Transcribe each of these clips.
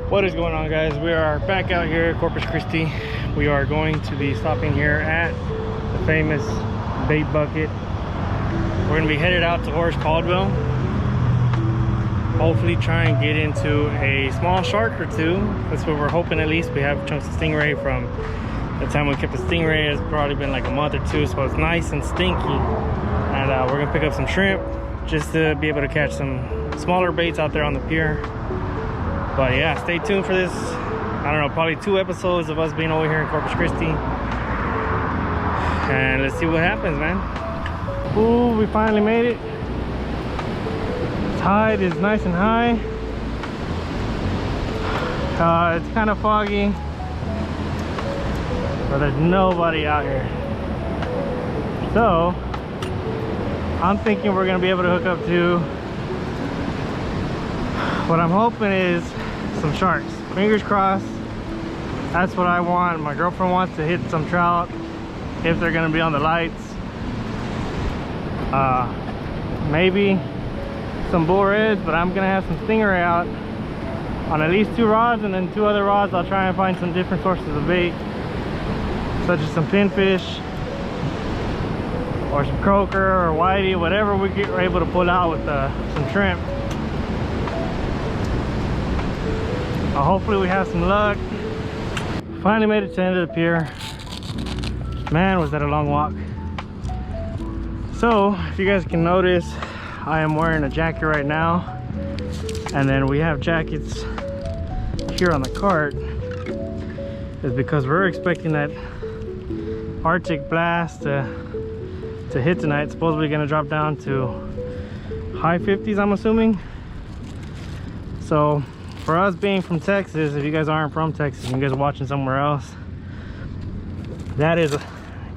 What is going on, guys? We are back out here at Corpus Christi. We are going to be stopping here at the famous bait bucket. We're going to be headed out to Horace Caldwell. Hopefully try and get into a small shark or two. That's what we're hoping. At least we have chunks of stingray from the time we kept the stingray. It's probably been like a month or two, so it's nice and stinky. And we're going to pick up some shrimp just to be able to catch some smaller baits out there on the pier. But yeah, stay tuned for this. I don't know, probably 2 episodes of us being over here in Corpus Christi. And let's see what happens, man. Ooh, we finally made it. Tide is nice and high. It's kind of foggy, but there's nobody out here. So I'm thinking we're gonna be able to hook up to, what I'm hoping is some sharks. Fingers crossed. That's what I want. My girlfriend wants to hit some trout if they're gonna be on the lights. Maybe some bull reds, but I'm gonna have some stingray out on at least 2 rods, and then 2 other rods I'll try and find some different sources of bait, such as some pinfish or some croaker or whitey, whatever we're able to pull out with some shrimp. Hopefully we have some luck. Finally made it to the end of the pier. Man, was that a long walk. So if you guys can notice, I am wearing a jacket right now, and then we have jackets here on the cart. Is because we're expecting that Arctic blast to hit tonight. It's supposedly going to drop down to high 50s, I'm assuming. So for us being from Texas, if you guys aren't from Texas and you guys are watching somewhere else, that is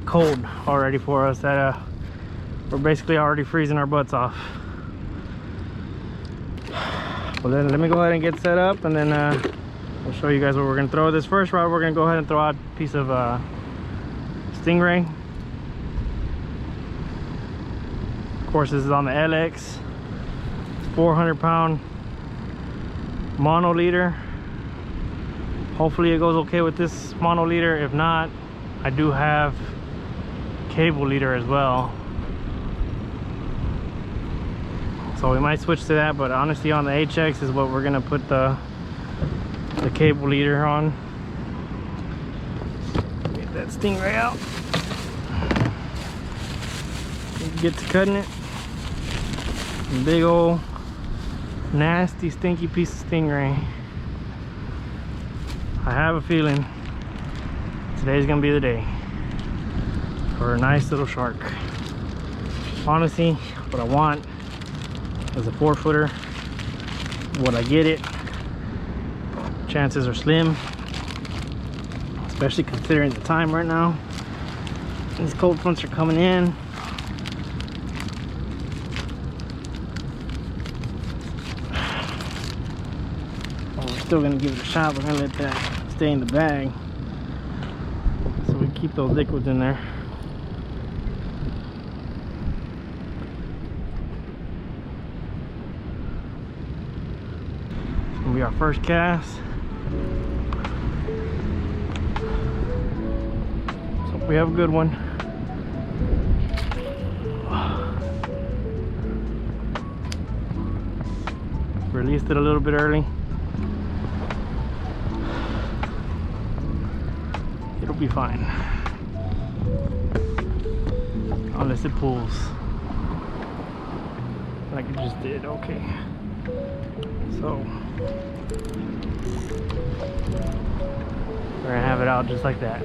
cold already for us. That we're basically already freezing our butts off. Well, then let me go ahead and get set up, and then I'll show you guys what we're gonna throw. This first rod, we're gonna go ahead and throw out a piece of stingray. Of course, this is on the LX 400-pound mono leader. Hopefully it goes okay with this mono leader. If not, I do have cable leader as well, so we might switch to that. But honestly, on the HX is what we're gonna put the cable leader on. Get that stingray out. Get to cutting it. Big old nasty stinky piece of stingray. I have a feeling today's gonna be the day for a nice little shark. Honestly, what I want is a 4-footer. Would I get it? Chances are slim, especially considering the time right now. These cold fronts are coming in. Still gonna give it a shot. We're gonna let that stay in the bag so we keep those liquids in there. It's gonna be our first cast, so we have a good one. Released it a little bit early. It'll be fine, unless it pulls like it just did. Okay, so we're gonna have it out just like that.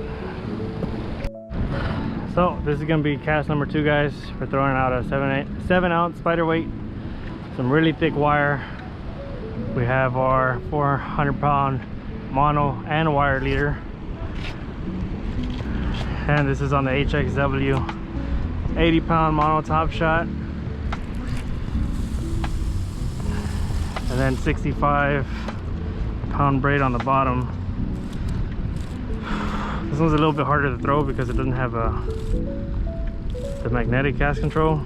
So this is gonna be cast number 2, guys. We're throwing out a 7-ounce spider weight, some really thick wire. We have our 400-pound mono and wire leader. And this is on the HXW 80-pound mono top shot, and then 65-pound braid on the bottom. This one's a little bit harder to throw because it doesn't have the magnetic cast control.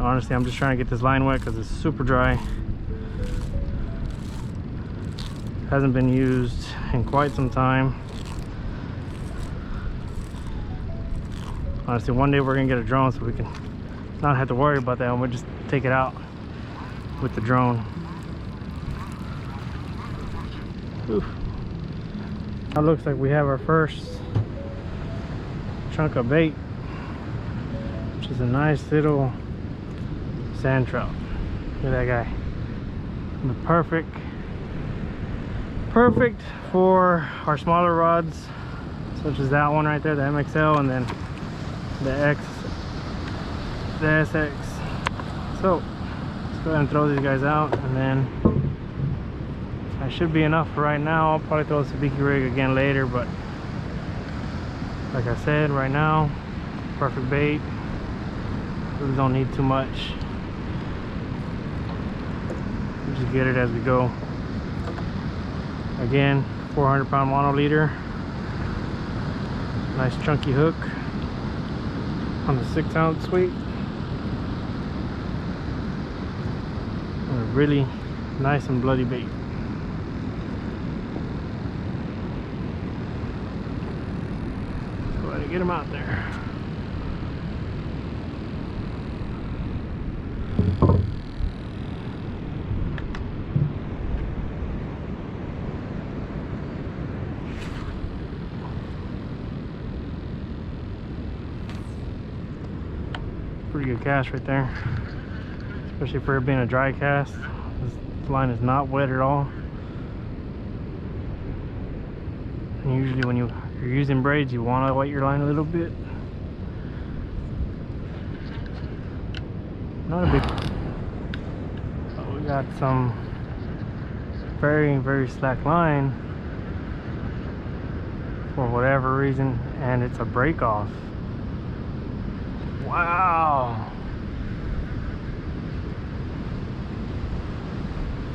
Honestly, I'm just trying to get this line wet because it's super dry. Hasn't been used in quite some time. Honestly, one day we're gonna get a drone so we can not have to worry about that, and we'll just take it out with the drone. Oof. Now looks like we have our first chunk of bait, which is a nice little sand trout. Look at that guy. The perfect for our smaller rods, such as that one right there, the MXL, and then the SX. So let's go ahead and throw these guys out, and then that should be enough for right now. I'll probably throw a sabiki rig again later, but like I said, right now, perfect bait. We don't need too much. We just get it as we go. Again, 400-pound monoliter. Nice chunky hook on the 6-ounce weight. And a really nice and bloody bait. Let's go ahead and get him out there. Pretty good cast right there, especially for it being a dry cast. This line is not wet at all. And usually when you're using braids, you want to wet your line a little bit. Not a big, but we got some very slack line for whatever reason, and it's a break off. Wow.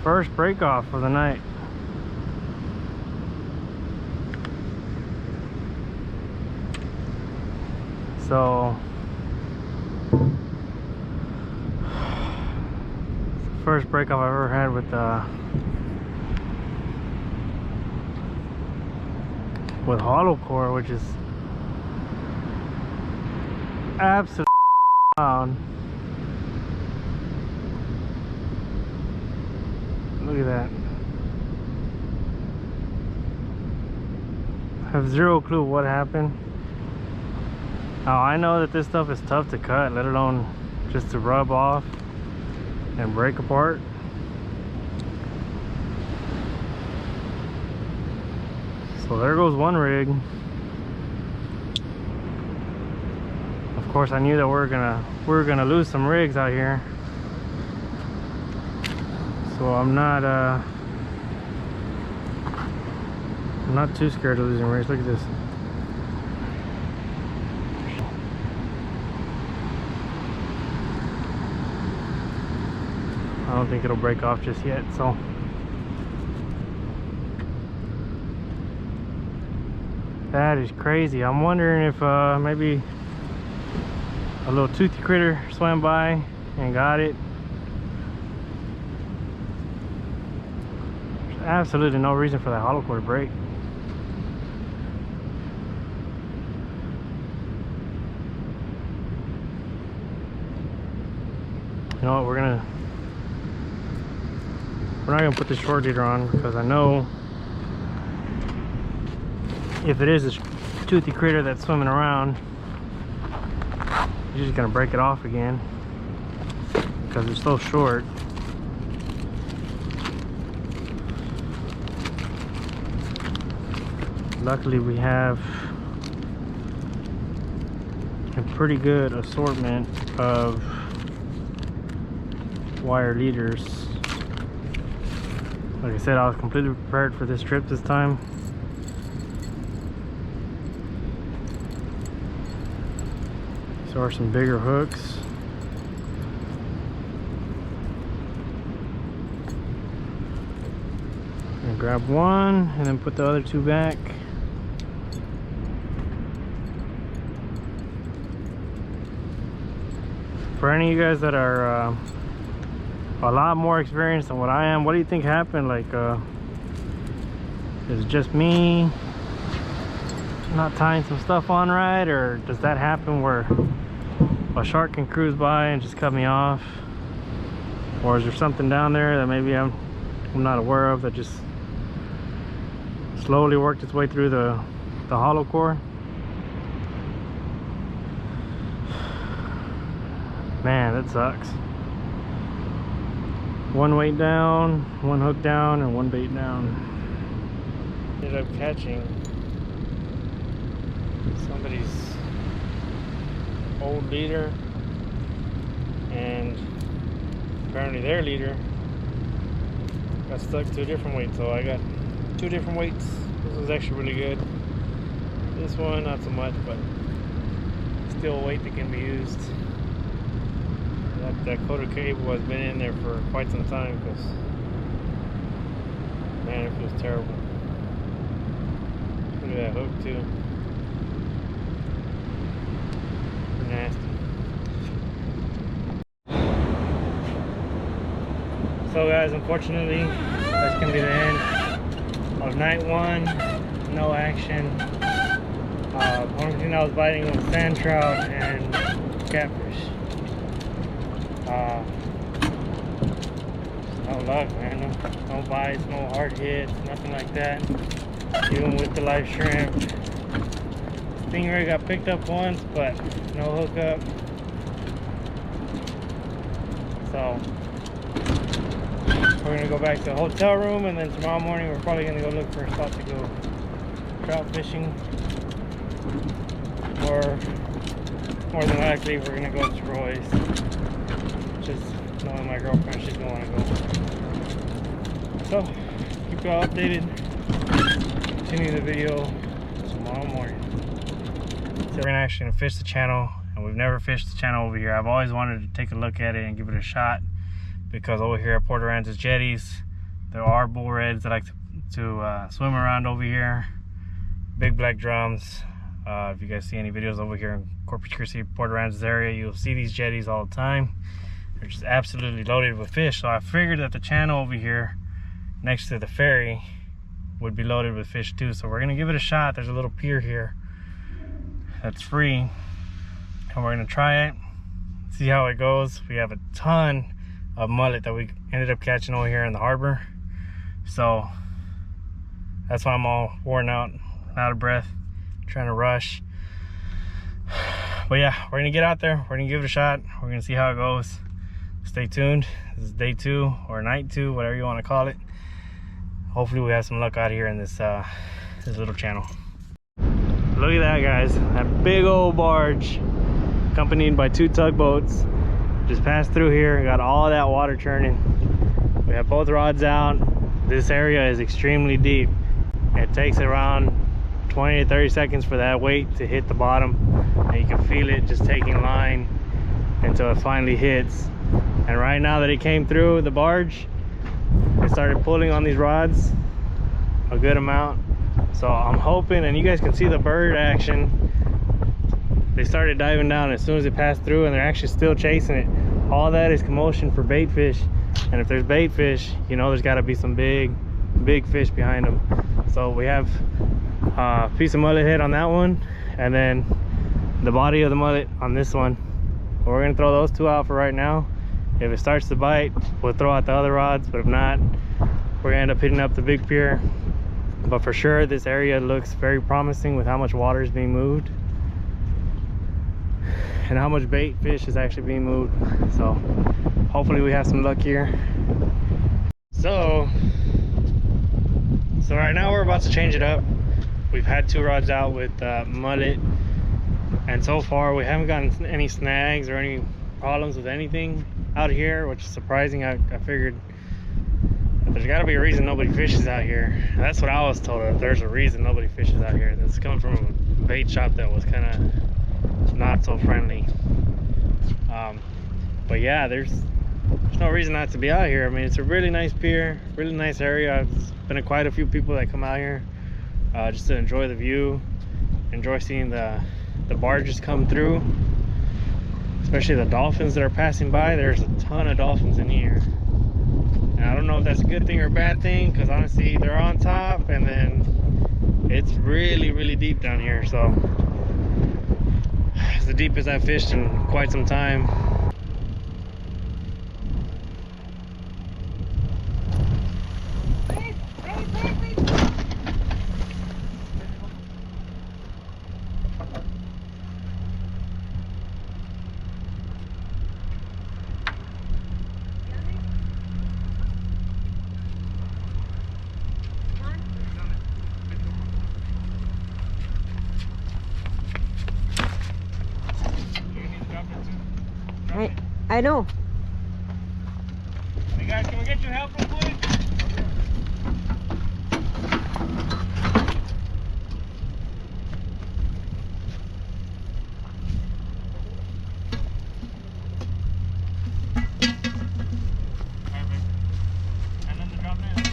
First break off for the night. So it's the first break off I've ever had with hollow core, which is absolutely loud. Look at that. I have zero clue what happened. Now I know that this stuff is tough to cut, let alone just to rub off and break apart. So there goes one rig. Of course, I knew that we were gonna lose some rigs out here, so I'm not too scared of losing rigs. Look at this. I don't think it'll break off just yet, so that is crazy. I'm wondering if maybe a little toothy critter swam by and got it. There's absolutely no reason for that hollow core to break. You know what, we're not gonna put the short leader on, because I know if it is a toothy critter that's swimming around, you're just gonna break it off again because it's so short. Luckily we have a pretty good assortment of wire leaders. Like I said, I was completely prepared for this trip this time. These are some bigger hooks. I'm gonna grab one and then put the other two back. For any of you guys that are a lot more experienced than what I am, what do you think happened? Like Is it just me not tying some stuff on right, or does that happen where a shark can cruise by and just cut me off? Or is there something down there that maybe I'm not aware of that just slowly worked its way through the hollow core? Man, that sucks. One weight down, one hook down, and one bait down. Ended up catching somebody's old leader, and apparently their leader got stuck to a different weight, so I got two different weights. This was actually really good. This one not so much, but still a weight that can be used. That coated cable has been in there for quite some time, because man, it feels terrible. Look at that hook too. Nasty. So guys, unfortunately, that's gonna be the end of night one. No action. Only thing I was biting was sand trout and catfish. No luck, man. No bites, no hard hits, nothing like that. Even with the live shrimp. Stingray got picked up once, but no hookup. So we're gonna go back to the hotel room, and then tomorrow morning we're probably gonna go look for a spot to go trout fishing. Or more than likely we're gonna go to Troy's. Just knowing my girlfriend, she's gonna wanna go. So keep y'all updated. Continue the video tomorrow morning. So we're gonna actually fish the channel, and we've never fished the channel over here. I've always wanted to take a look at it and give it a shot, because over here at Port Aransas jetties, there are bull reds that like to swim around over here. Big black drums. If you guys see any videos over here in Corpus Christi, Port Aransas area, you'll see these jetties all the time. They're just absolutely loaded with fish. So I figured that the channel over here next to the ferry would be loaded with fish too. So we're gonna give it a shot. There's a little pier here that's free, and we're gonna try it, see how it goes. We have a ton of mullet that we ended up catching over here in the harbor, so that's why I'm all worn out of breath, trying to rush. But yeah, we're gonna get out there, we're gonna give it a shot, we're gonna see how it goes. Stay tuned. This is day 2 or night 2, whatever you want to call it. Hopefully we have some luck out here in this this little channel. Look at that, guys. That big old barge accompanied by 2 tugboats just passed through here. Got all that water churning. We have both rods out. This area is extremely deep. It takes around 20 to 30 seconds for that weight to hit the bottom, and you can feel it just taking line until it finally hits. And right now that it came through the barge, it started pulling on these rods a good amount. So I'm hoping, and you guys can see the bird action, they started diving down as soon as it passed through, and they're actually still chasing it. All that is commotion for bait fish, and if there's bait fish, you know there's got to be some big fish behind them. So we have a piece of mullet head on that one, and then the body of the mullet on this one. We're gonna throw those 2 out for right now. If it starts to bite, we'll throw out the other rods, but if not, we're gonna end up hitting up the big pier. But for sure, this area looks very promising with how much water is being moved and how much bait fish is actually being moved. So hopefully we have some luck here. So right now we're about to change it up. We've had 2 rods out with mullet, and so far we haven't gotten any snags or any problems with anything out here, which is surprising. I figured there's got to be a reason nobody fishes out here. That's what I was told. There's a reason nobody fishes out here. That's coming from a bait shop that was kind of not so friendly. But yeah, there's no reason not to be out here. I mean, it's a really nice pier, really nice area. There's been quite a few people that come out here just to enjoy the view, enjoy seeing the barges come through, especially the dolphins that are passing by. There's a ton of dolphins in here. And I don't know if that's a good thing or a bad thing, because honestly they're on top and then it's really deep down here. So it's the deepest I've fished in quite some time. I know. Hey guys, can we get your help real quick? Perfect. And then the drop net.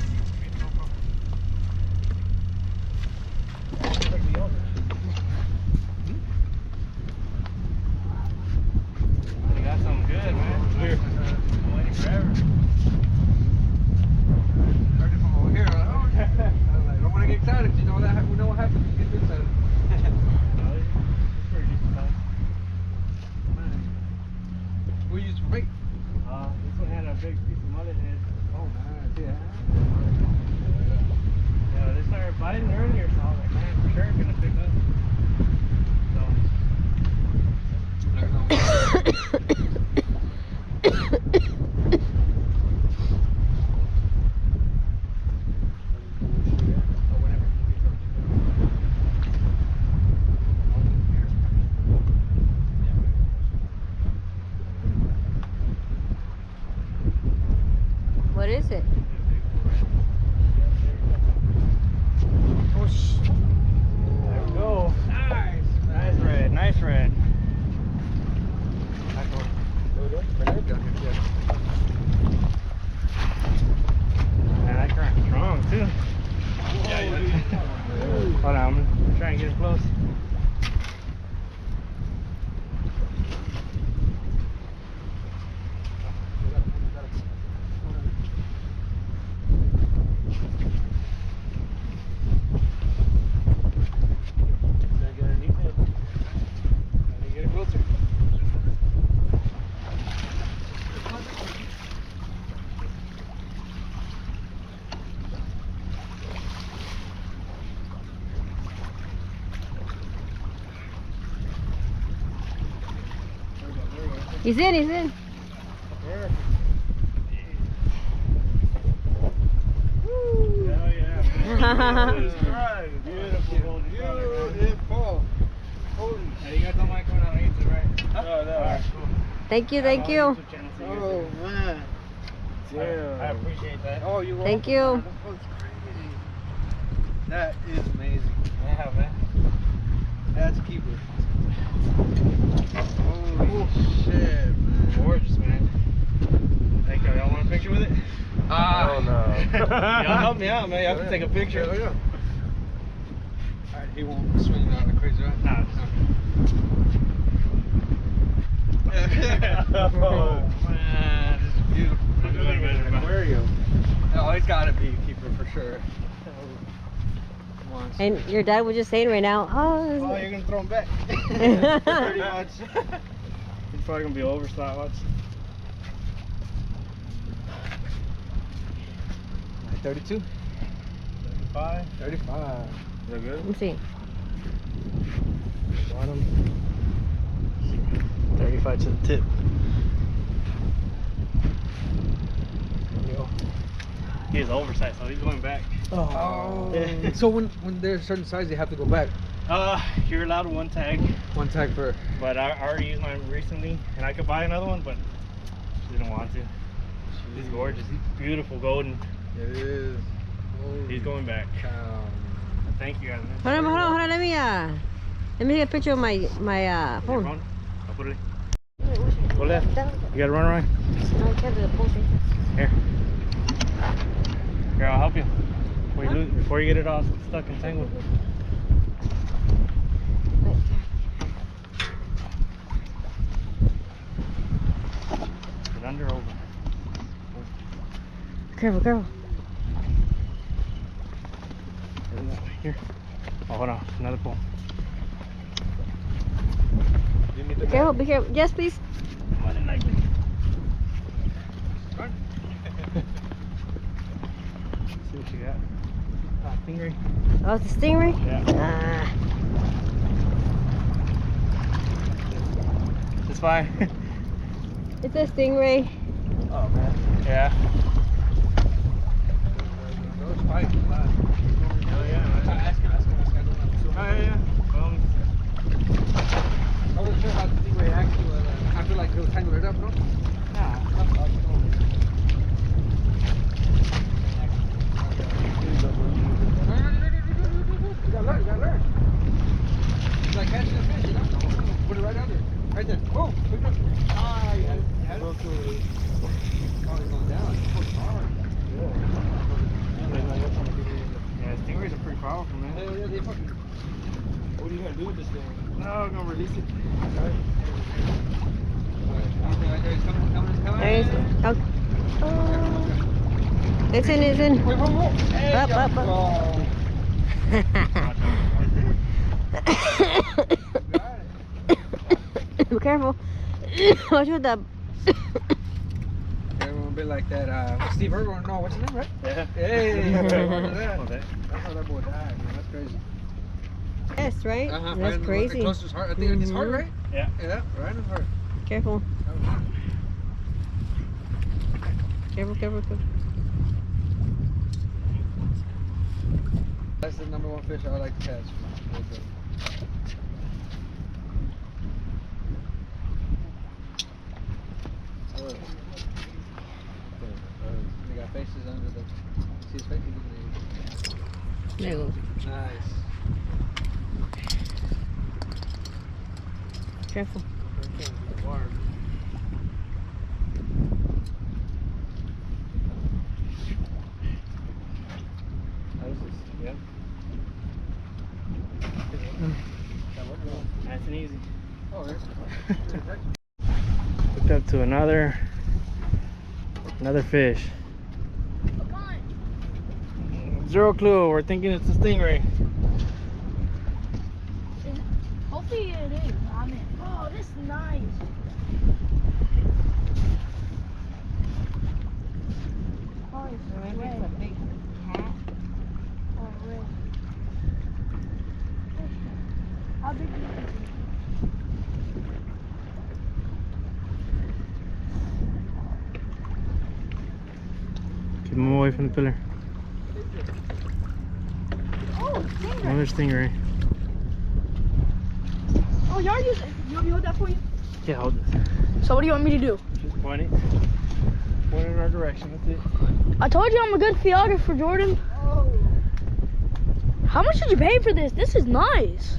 You got something good, man. We're waiting forever. Heard it from over here. I was like, don't want to get excited. You know that. We know what happens. You get excited. It's pretty decent size. We used for bait. This one had a big piece of mullet head. Oh, nice. Yeah. Yeah, they started biting earlier, so I was like, man, for sure it's gonna pick up. What is it? Oh, There we go. Nice. Nice red, nice red. Man, that current's strong too. Hold on, I'm gonna try and get it close. he's in, he's in. Hell yeah. Beautiful. Beautiful. Holy Hey, you guys don't mind coming out on YouTube, right? Oh, no. Alright, cool. Thank you, thank you. Oh, man. I appreciate that. Oh, you Thank you. That was crazy. That is amazing. Yeah, man. That's a keeper. Holy shit, man. Gorgeous, man. Thank you. Y'all want a picture with it? Oh, no. Y'all help me out, man. Y'all can take a picture. Yeah, yeah. Alright, he won't swing out like crazy, right? Nah. Oh, man. This is beautiful. Aquarium. Oh, he's got to be a keeper for sure. Come on. And your dad was just saying right now, Oh, you're going to throw him back. Pretty much. He's probably gonna be overslot. Watch. 32? 35. 35. Is that good? let me see. Bottom. 35 to the tip. There we go. He is oversized, so he's going back. Oh. Yeah. So when they're a certain size, they have to go back. You're allowed one tag, One tag per. but I already used mine recently, and I could buy another one, but didn't want to. He's gorgeous. He's beautiful golden. It is. Holy He's going back. cow. Thank you guys. Man. Hold on, let me get a picture of my Your phone. phone? I'll put it in. Go left. You gotta run around. No, I can't do the post. Here. Here, I'll help you. Before you get it all stuck and tangled. Get under over. Careful, careful. Here. Oh, hold on. Another pole. Be careful, be careful. Yes, please. Come on in, Nike. Run. See what you got. Stingray. Oh, it's a stingray? Yeah. It's fine. It's a stingray. Oh, man. Yeah. Those spikes. Oh, yeah, man. Ask him. Oh, yeah. I wasn't sure how the thing reacts to it. I feel like it was tangled it up, no? Nah. You gotta learn. It's like catching a fish, you know? Put it right under. Right there. Oh, pick it up. Ah, you had it. Oh, it's going down. It's so hard. Yeah, stingrays are pretty powerful, man. Yeah, they fucking... What are you gonna do with this thing? No, I'm gonna release it. There it is. Oh. It's in, it's in. Up. Be careful. Watch with the... Everyone a bit like that, Steve Irwin, no, what's his name, right? Yeah. Hey, Oh, that. that. That's how that boy died, man, that's crazy. Yes, right? That's crazy. Close to his heart, I think his heart, right? Yeah. Yeah, right in his heart. Careful. Careful. That's the #1 fish I like to catch. They got faces under the... See his face? There you go. Nice. Careful. Yep. Nice and easy. Oh, there's... Hooked up to another fish. Zero clue. We're thinking it's a stingray. Hopefully it is. I mean, oh, this is nice. Oh, it's red. a big cat. Oh, red. How big is it? Keep him away from the pillar. Oh, stingray. Another stingray. Oh, y'all use it. You want me to hold that for you? Yeah, hold this. So what do you want me to do? Just point it. Point it in our direction. That's it. I told you I'm a good videographer, Jordan. Oh. How much did you pay for this? This is nice.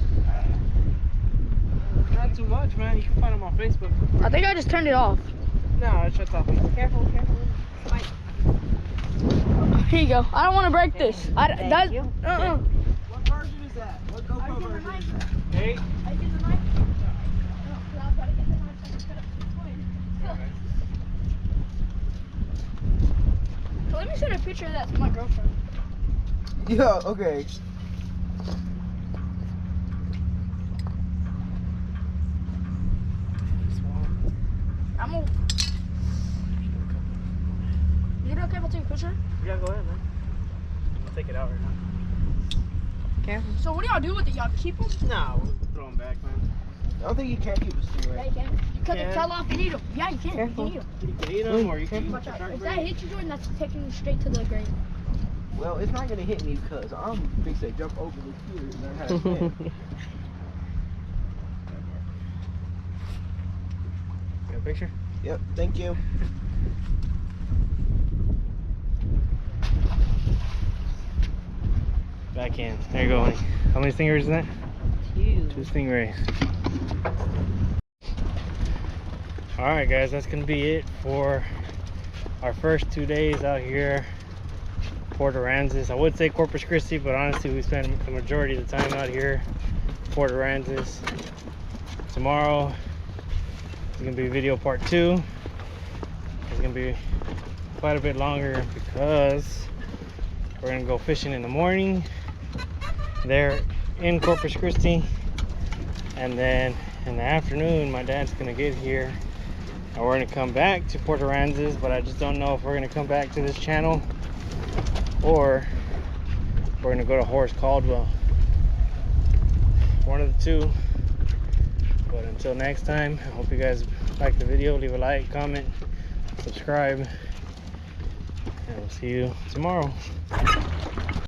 Not too much, man. You can find them on Facebook. I think I just turned it off. No, it shuts off. Careful. Here you go. I don't want to break this. Thank you. What version is that? What GoPro version is that? Hey. I get the knife. So let me send a picture of that to my girlfriend. Yeah, okay. I'm gonna... Is it okay if I take a picture? Yeah, go ahead, man. I'll take it out right now. Careful. So what do y'all do with it? Y'all keep them? No, we'll throw them back, man. I don't think you can keep a Yeah, stingray. you can. You cut the can. tail off and eat them. Yeah, you can. Careful. You can eat them. You can eat them or you can Watch eat out. shark If brain. that hits you, Jordan, that's taking you straight to the grave. Well, it's not gonna hit me because I'm fixed to jump over the pier and learn how to swim. Got a picture? Yep, thank you. Back in. There you go, honey. How many stingrays is that? 2 stingrays. Alright guys, that's gonna be it for our first 2 days out here. Port Aransas. I would say Corpus Christi, but honestly we spent the majority of the time out here. Port Aransas. Tomorrow is gonna be video part 2. It's gonna be quite a bit longer because we're gonna go fishing in the morning there in Corpus Christi, and then in the afternoon my dad's gonna get here and we're gonna come back to Port Aransas, but I just don't know if we're gonna come back to this channel or we're gonna go to Horace Caldwell. One of the two. But until next time, I hope you guys like the video. Leave a like, comment, subscribe, and we'll see you tomorrow.